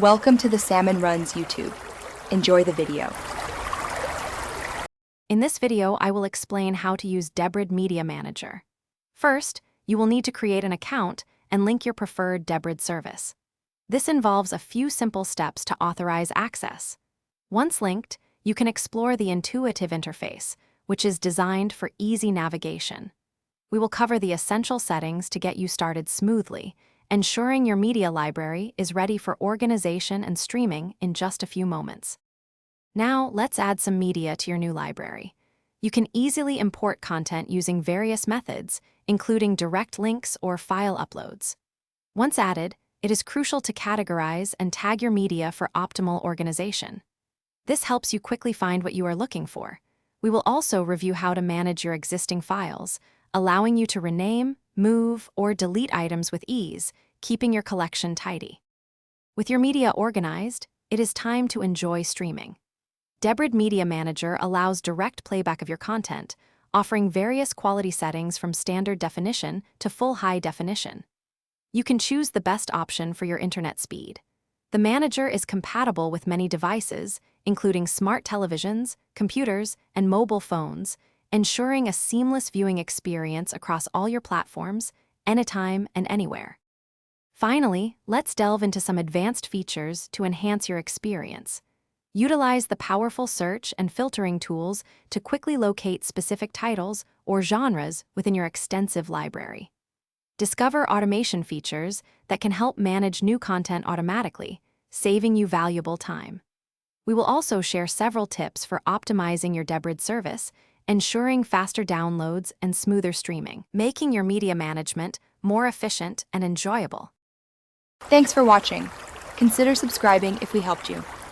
Welcome to the Salmon Runs YouTube. Enjoy the video. In this video, I will explain how to use Debrid Media Manager. First, you will need to create an account and link your preferred Debrid service. This involves a few simple steps to authorize access. Once linked, you can explore the intuitive interface, which is designed for easy navigation. We will cover the essential settings to get you started smoothly, ensuring your media library is ready for organization and streaming in just a few moments. Now, let's add some media to your new library. You can easily import content using various methods, including direct links or file uploads. Once added, it is crucial to categorize and tag your media for optimal organization. This helps you quickly find what you are looking for. We will also review how to manage your existing files, allowing you to rename, move, or delete items with ease, keeping your collection tidy. With your media organized, it is time to enjoy streaming. Debrid Media Manager allows direct playback of your content, offering various quality settings from standard definition to full high definition. You can choose the best option for your internet speed. The manager is compatible with many devices, including smart televisions, computers, and mobile phones, ensuring a seamless viewing experience across all your platforms, anytime and anywhere. Finally, let's delve into some advanced features to enhance your experience. Utilize the powerful search and filtering tools to quickly locate specific titles or genres within your extensive library. Discover automation features that can help manage new content automatically, saving you valuable time. We will also share several tips for optimizing your Debrid service, ensuring faster downloads and smoother streaming, making your media management more efficient and enjoyable. Thanks for watching. Consider subscribing if we helped you.